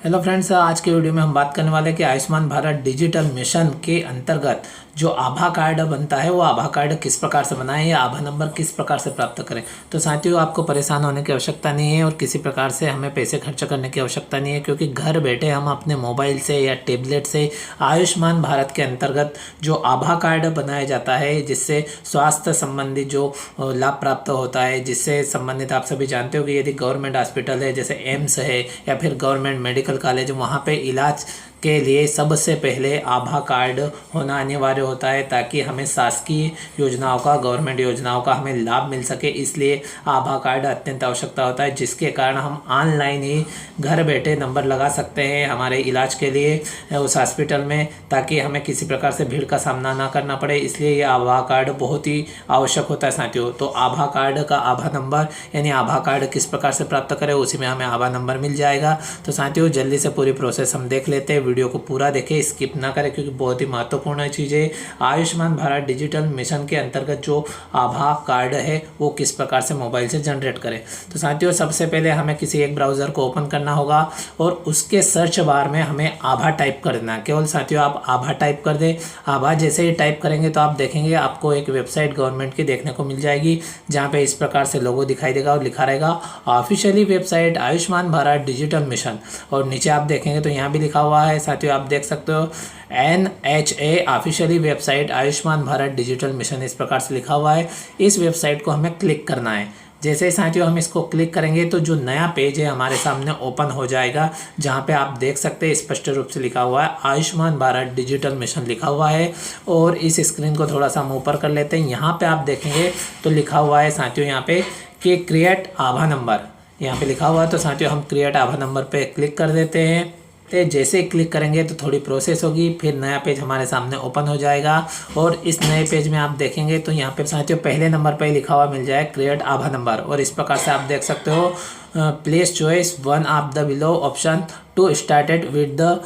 Hello friends, आज के video में हम बात करने वाले हैं कि आयुष्मान भारत डिजिटल मिशन के अंतर्गत जो आभा कार्ड बनता है वो आभा कार्ड किस प्रकार से बनाएं या आभा नंबर किस प्रकार से प्राप्त करें। तो साथियों, आपको परेशान होने की आवश्यकता नहीं है और किसी प्रकार से हमें पैसे खर्च करने की आवश्यकता नहीं है, क्योंकि घर बैठे हम अपने मोबाइल से या टैबलेट से आयुष्मान भारत के अंतर्गत जो आभा कार्ड बनाया जाता है, जिससे स्वास्थ्य संबंधी जो लाभ प्राप्त होता है, जिससे संबंधित आप सभी जानते हो कि यदि गवर्नमेंट हॉस्पिटल है जैसे एम्स है या फिर गवर्नमेंट मेडिकल कॉलेज, वहाँ पे इलाज के लिए सबसे पहले आभा कार्ड होना अनिवार्य होता है, ताकि हमें शासकीय योजनाओं का, गवर्नमेंट योजनाओं का हमें लाभ मिल सके। इसलिए आभा कार्ड अत्यंत आवश्यकता होता है, जिसके कारण हम ऑनलाइन ही घर बैठे नंबर लगा सकते हैं हमारे इलाज के लिए उस हॉस्पिटल में, ताकि हमें किसी प्रकार से भीड़ का सामना ना करना पड़े। इसलिए ये आभा कार्ड बहुत ही आवश्यक होता है साथियों। तो आभा कार्ड का आभा नंबर यानी आभा कार्ड किस प्रकार से प्राप्त करें, उसी में हमें आभा नंबर मिल जाएगा। तो साथियों, जल्दी से पूरी प्रोसेस हम देख लेते हैं। वीडियो को पूरा देखें, स्किप ना करें, क्योंकि बहुत ही महत्वपूर्ण चीज़ है। आयुष्मान भारत डिजिटल मिशन के अंतर्गत जो आभा कार्ड है वो किस प्रकार से मोबाइल से जनरेट करें। तो साथियों, सबसे पहले हमें किसी एक ब्राउज़र को ओपन करना होगा और उसके सर्च बार में हमें आभा टाइप कर देना है। केवल साथियों आप आभा टाइप कर दें। आभा जैसे ही टाइप करेंगे तो आप देखेंगे आपको एक वेबसाइट गवर्नमेंट की देखने को मिल जाएगी, जहाँ पे इस प्रकार से लोगो दिखाई देगा और लिखा रहेगा officially website Ayushman Bharat digital mission. और नीचे आप देखेंगे तो यहाँ भी लिखा हुआ है साथियों, आप देख सकते हो NHA officially website Ayushman Bharat digital mission, इस प्रकार से लिखा हुआ है। इस वेबसाइट को हमें क्लिक करना है। जैसे ही साथियों हम इसको क्लिक करेंगे तो जो नया पेज है हमारे सामने ओपन हो जाएगा, जहाँ पे आप देख सकते हैं स्पष्ट रूप से लिखा हुआ है आयुष्मान भारत डिजिटल मिशन लिखा हुआ है। और इस स्क्रीन को थोड़ा सा हम ऊपर कर लेते हैं। यहाँ पे आप देखेंगे तो लिखा हुआ है साथियों यहाँ पे कि क्रिएट आभा नंबर, यहाँ पे लिखा हुआ है। तो साथियों हम क्रिएट आभा नंबर पे क्लिक कर देते हैं। तो जैसे ही क्लिक करेंगे तो थोड़ी प्रोसेस होगी, फिर नया पेज हमारे सामने ओपन हो जाएगा। और इस नए पेज में आप देखेंगे तो यहाँ पे साथियों पहले नंबर पे लिखा हुआ मिल जाए क्रिएट आभा नंबर। और इस प्रकार से आप देख सकते हो place choice one of the below option to started with the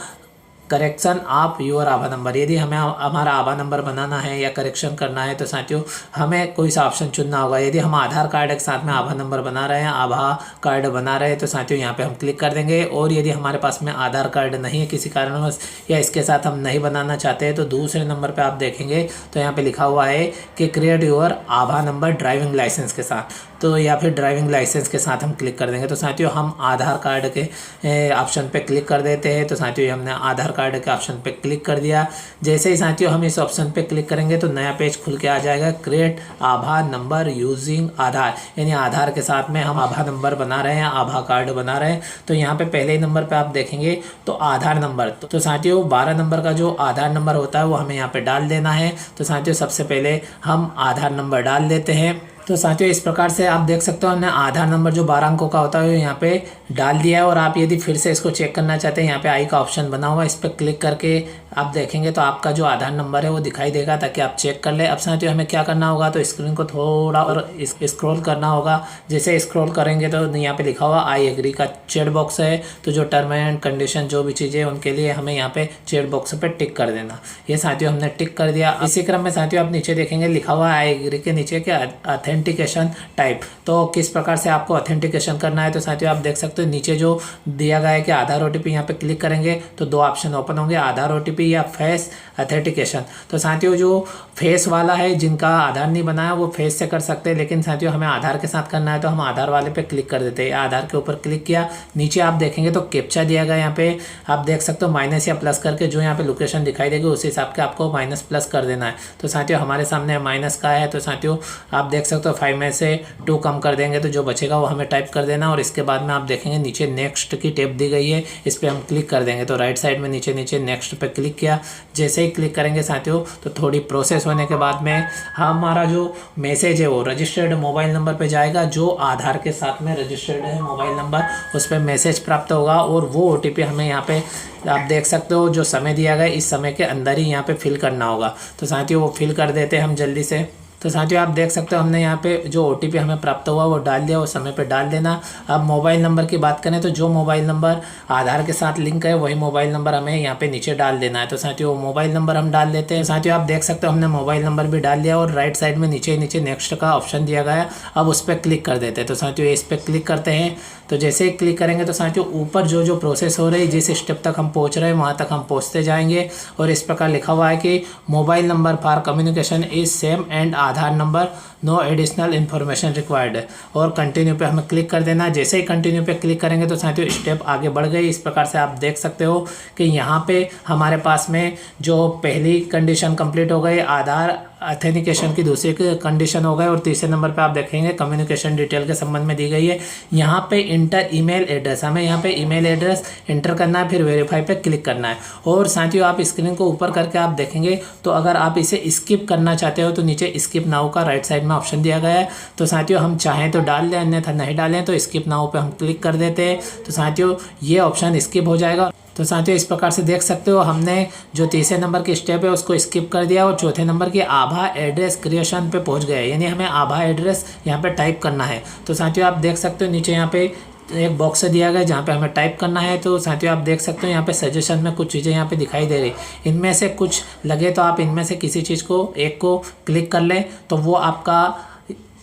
correction of your आभा नंबर। यदि हमें हमारा आभा नंबर बनाना है या करेक्शन करना है तो साथियों हमें कोई सा ऑप्शन चुनना होगा। यदि हम आधार कार्ड के साथ में आभा नंबर बना रहे हैं, आभा कार्ड बना रहे हैं, तो साथियों यहाँ पे हम क्लिक कर देंगे। और यदि हमारे पास में आधार कार्ड नहीं है किसी कारणवश या इसके साथ हम नहीं बनाना चाहते हैं, तो दूसरे नंबर पर आप देखेंगे तो यहाँ पर लिखा हुआ है कि क्रिएट योर आभा नंबर ड्राइविंग लाइसेंस के साथ, तो या फिर ड्राइविंग लाइसेंस के साथ हम क्लिक कर देंगे। तो साथियों हम आधार कार्ड के ऑप्शन पे क्लिक कर देते हैं। तो साथियों हमने आधार कार्ड के ऑप्शन पे क्लिक कर दिया। जैसे ही साथियों हम इस ऑप्शन पे क्लिक करेंगे तो नया पेज खुल के आ जाएगा क्रिएट आभा नंबर यूजिंग आधार, यानी आधार के साथ में हम आभा नंबर बना रहे हैं, आभा कार्ड बना रहे हैं। तो यहाँ पे पहले ही नंबर पे आप देखेंगे तो आधार नंबर, तो साथियों 12 नंबर का जो आधार नंबर होता है वो हमें यहाँ पे डाल देना है। तो साथियों सबसे पहले हम आधार नंबर डाल देते हैं। तो साथियों इस प्रकार से आप देख सकते हो हमने आधार नंबर जो 12 अंकों का होता है यहाँ पे डाल दिया है। और आप यदि फिर से इसको चेक करना चाहते हैं, यहाँ पे आई का ऑप्शन बना हुआ है, इस पर क्लिक करके आप देखेंगे तो आपका जो आधार नंबर है वो दिखाई देगा, ताकि आप चेक कर ले। अब साथियों हमें क्या करना होगा, तो स्क्रीन को थोड़ा और स्क्रॉल करना होगा। जैसे स्क्रॉल करेंगे तो यहाँ पे लिखा हुआ आई एग्री का चेक बॉक्स है, तो जो टर्म एंड कंडीशन जो भी चीज़ें उनके लिए हमें यहाँ पे चेक बॉक्स पे टिक कर देना। ये साथियों हमने टिक कर दिया। इसी क्रम में साथियों आप नीचे देखेंगे लिखा हुआ है आई एग्री के नीचे के ऑथेंटिकेशन टाइप, तो किस प्रकार से आपको ऑथेंटिकेशन करना है। तो साथियों आप देख सकते हो नीचे जो दिया गया है कि आधार OTP, यहाँ पे क्लिक करेंगे तो दो ऑप्शन ओपन होंगे, आधार OTP या फेस ऑथेंटिकेशन। तो साथियों जो फेस वाला है, जिनका आधार नहीं बना है वो फेस से कर सकते हैं, लेकिन साथियों हमें आधार के साथ करना है तो हम आधार वाले पे क्लिक कर देते हैं। आधार के ऊपर क्लिक किया, नीचे आप देखेंगे तो कैप्चा दिया गया, यहाँ पे आप देख सकते हो माइनस या प्लस करके जो यहाँ पे लोकेशन दिखाई देगी उस हिसाब के आपको माइनस प्लस कर देना है। तो साथियों हमारे सामने माइनस का है, तो साथियों आप देख सकते हो 5 में से 2 कम कर देंगे तो जो बचेगा वो हमें टाइप कर देना। और इसके बाद में आप देखेंगे नीचे नेक्स्ट की टैब दी गई है, इस पर हम क्लिक कर देंगे। तो राइट साइड में नीचे नीचे नेक्स्ट पे क्लिक किया। जैसे ही क्लिक करेंगे साथियों तो थोड़ी प्रोसेस होने के बाद में हमारा जो मैसेज है वो रजिस्टर्ड मोबाइल नंबर पे जाएगा, जो आधार के साथ में रजिस्टर्ड है मोबाइल नंबर, उस पर मैसेज प्राप्त होगा। और वो OTP हमें यहाँ पे आप देख सकते हो जो समय दिया गया इस समय के अंदर ही यहाँ पे फिल करना होगा। तो साथियों वो फिल कर देते हैं हम जल्दी से। तो साथियों आप देख सकते हो हमने यहाँ पे जो OTP हमें प्राप्त हुआ वो डाल दिया, वो समय पे डाल देना। अब मोबाइल नंबर की बात करें तो जो मोबाइल नंबर आधार के साथ लिंक है वही मोबाइल नंबर हमें यहाँ पे नीचे डाल देना है। तो साथियों मोबाइल नंबर हम डाल देते हैं। साथियों आप देख सकते हो हमने मोबाइल नंबर भी डाल दिया और राइट साइड में नीचे नीचे नेक्स्ट का ऑप्शन दिया गया, अब उस पर क्लिक कर देते हैं। तो साथियों इस पर क्लिक करते हैं तो जैसे ही क्लिक करेंगे तो साथियों ऊपर जो जो प्रोसेस हो रही है, जिस स्टेप तक हम पहुंच रहे हैं वहां तक हम पहुंचते जाएंगे। और इस प्रकार लिखा हुआ है कि mobile number for communication is same and Aadhaar number, no additional information required. और कंटिन्यू पे हमें क्लिक कर देना। जैसे ही कंटिन्यू पे क्लिक करेंगे तो साथियों स्टेप आगे बढ़ गई। इस प्रकार से आप देख सकते हो कि यहाँ पे हमारे पास में जो पहली कंडीशन कंप्लीट हो गई, आधार ऑथेंटिकेशन की दूसरी कंडीशन हो गई, और तीसरे नंबर पे आप देखेंगे कम्युनिकेशन डिटेल के संबंध में दी गई है। यहाँ पे इंटर ईमेल एड्रेस, हमें यहाँ पे ईमेल एड्रेस इंटर करना है, फिर वेरीफाई पे क्लिक करना है। और साथियों आप स्क्रीन को ऊपर करके आप देखेंगे तो अगर आप इसे स्किप करना चाहते हो तो नीचे स्किप नाउ का राइट साइड में ऑप्शन दिया गया है। तो साथियों हम चाहें तो डाल दें, अन्यथा नहीं डालें तो स्किप नाउ पे हम क्लिक कर देते हैं। तो साथियों ये ऑप्शन स्किप हो जाएगा। तो साथियों इस प्रकार से देख सकते हो हमने जो तीसरे नंबर की स्टेप है उसको स्किप कर दिया और चौथे नंबर की आभा एड्रेस क्रिएशन पे पहुंच गए, यानी हमें आभा एड्रेस यहाँ पे टाइप करना है। तो साथियों आप देख सकते हो नीचे यहाँ पे एक बॉक्स दिया गया है जहाँ पे हमें टाइप करना है। तो साथियों आप देख सकते हो यहाँ पे सजेशन में कुछ चीज़ें यहाँ पे दिखाई दे रही, इनमें से कुछ लगे तो आप इनमें से किसी चीज़ को एक को क्लिक कर लें तो वो आपका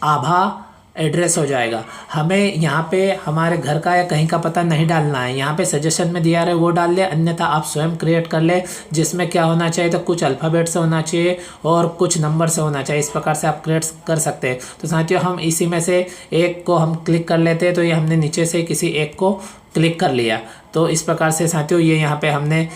आभा एड्रेस हो जाएगा। हमें यहाँ पे हमारे घर का या कहीं का पता नहीं डालना है, यहाँ पे सजेशन में दिया रहे वो डाल ले, अन्यथा आप स्वयं क्रिएट कर ले, जिसमें क्या होना चाहिए तो कुछ अल्फ़ाबेट से होना चाहिए और कुछ नंबर से होना चाहिए। इस प्रकार से आप क्रिएट कर सकते हैं। तो साथियों हम इसी में से एक को हम क्लिक कर लेते हैं। तो ये हमने नीचे से किसी एक को क्लिक कर लिया। तो इस प्रकार से साथियों ये यहाँ पे हमने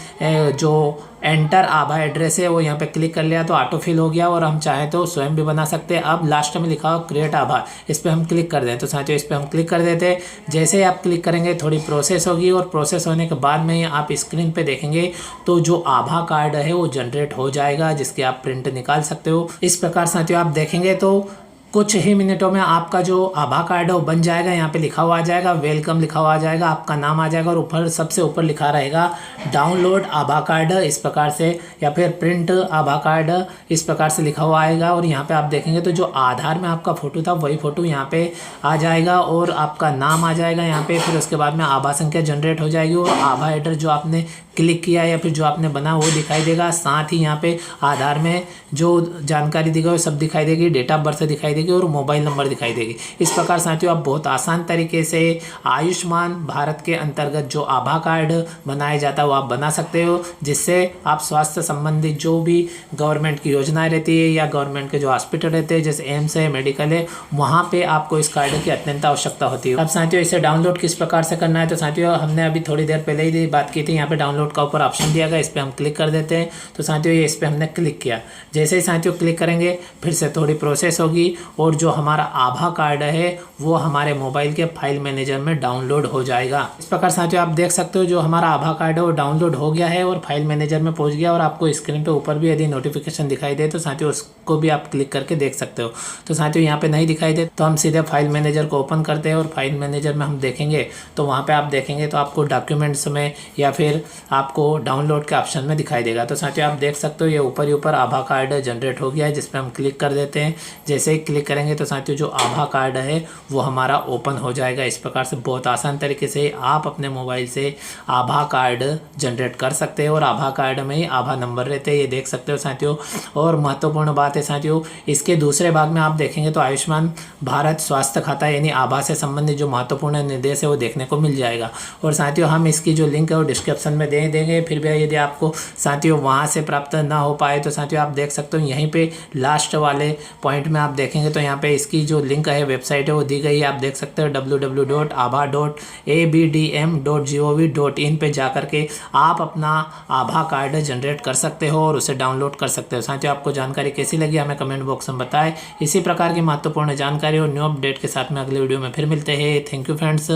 जो एंटर आभा एड्रेस है वो यहाँ पे क्लिक कर लिया तो ऑटो फिल हो गया, और हम चाहें तो स्वयं भी बना सकते हैं। अब लास्ट में लिखा हो क्रिएट आभा, इस पर हम क्लिक कर दें। तो साथियों इस पर हम क्लिक कर देते हैं। जैसे ही आप क्लिक करेंगे थोड़ी प्रोसेस होगी, और प्रोसेस होने के बाद में आप स्क्रीन पे देखेंगे तो जो आभा कार्ड है वो जनरेट हो जाएगा, जिसकी आप प्रिंट निकाल सकते हो। इस प्रकार साथियों आप देखेंगे तो कुछ ही मिनटों में आपका जो आभा कार्ड है वो बन जाएगा। यहाँ पे लिखा हुआ आ जाएगा, वेलकम लिखा हुआ आ जाएगा, आपका नाम आ जाएगा, और ऊपर सबसे ऊपर लिखा रहेगा डाउनलोड आभा कार्ड इस प्रकार से, या फिर प्रिंट आभा कार्ड इस प्रकार से लिखा हुआ आएगा। और यहाँ पे आप देखेंगे तो जो आधार में आपका फ़ोटो था वही फ़ोटो यहाँ पे आ जाएगा, और आपका नाम आ जाएगा यहाँ पे। फिर उसके बाद में आभा संख्या जनरेट हो जाएगी, और आभा एड्रेस जो आपने क्लिक किया या फिर जो आपने बना वो दिखाई देगा। साथ ही यहाँ पे आधार में जो जानकारी दी गई वो सब दिखाई देगी, डेट ऑफ बर्थ दिखाई देगी और मोबाइल नंबर दिखाई देगी। इस प्रकार साथियों आप बहुत आसान तरीके से आयुष्मान भारत के अंतर्गत जो आभा कार्ड बनाया जाता है वो आप बना सकते हो, जिससे आप स्वास्थ्य संबंधित जो भी गवर्नमेंट की योजनाएं रहती है या गवर्नमेंट के जो हॉस्पिटल रहते हैं जैसे एम्स है, मेडिकल है, वहाँ पे आपको इस कार्ड की अत्यंत आवश्यकता होती है। अब साथियों इसे डाउनलोड किस प्रकार से करना है, तो साथियों हमने अभी थोड़ी देर पहले ही बात की थी। यहाँ पे डाउनलोड का ऊपर ऑप्शन दिया गया, इस पर हम क्लिक कर देते हैं। तो साथियों ये इस पर हमने क्लिक किया। जैसे ही साथियों क्लिक करेंगे फिर से थोड़ी प्रोसेस होगी, और जो हमारा आभा कार्ड है वो हमारे मोबाइल के फाइल मैनेजर में डाउनलोड हो जाएगा। इस प्रकार साथियों आप देख सकते हो जो हमारा आभा कार्ड है वो डाउनलोड हो गया है और फाइल मैनेजर में पहुंच गया, और आपको स्क्रीन पे ऊपर भी यदि नोटिफिकेशन दिखाई दे तो साथियों उसको भी आप क्लिक करके देख सकते हो। तो साथियों यहाँ पे नहीं दिखाई दे तो हम सीधे फाइल मैनेजर को ओपन करते हैं, और फाइल मैनेजर में हम देखेंगे तो वहाँ पे आप देखेंगे तो आपको डॉक्यूमेंट्स में या फिर आपको डाउनलोड के ऑप्शन में दिखाई देगा। तो साथियों आप देख सकते हो ये ऊपर ही ऊपर आभा कार्ड जनरेट हो गया है, जिस पर हम क्लिक कर देते हैं। जैसे ही क्लिक करेंगे तो साथियों जो आभा कार्ड है वो हमारा ओपन हो जाएगा। इस प्रकार से बहुत आसान तरीके से आप अपने मोबाइल से आभा कार्ड जनरेट कर सकते हैं, और आभा कार्ड में ही आभा नंबर रहते हैं, ये देख सकते हो साथियों। और महत्वपूर्ण बात है साथियों, इसके दूसरे भाग में आप देखेंगे तो आयुष्मान भारत स्वास्थ्य खाता यानी आभा से संबंधित जो महत्वपूर्ण निर्देश है वो देखने को मिल जाएगा। और साथियों हम इसकी जो लिंक है वो डिस्क्रिप्शन में दे देंगे। फिर भी यदि आपको साथियों वहाँ से प्राप्त ना हो पाए तो साथियों आप देख सकते हो यहीं पे लास्ट वाले पॉइंट में आप देखेंगे तो यहाँ पे इसकी जो लिंक है वेबसाइट है वो दी गई है, आप देख सकते हो www.abdm.gov.in पे जा करके आप अपना आभा कार्ड जनरेट कर सकते हो और उसे डाउनलोड कर सकते हो। साथियों आपको जानकारी कैसी लगी हमें कमेंट बॉक्स में बताएं। इसी प्रकार की महत्वपूर्ण जानकारी और न्यू अपडेट के साथ में अगले वीडियो में फिर मिलते हैं। Thank you friends.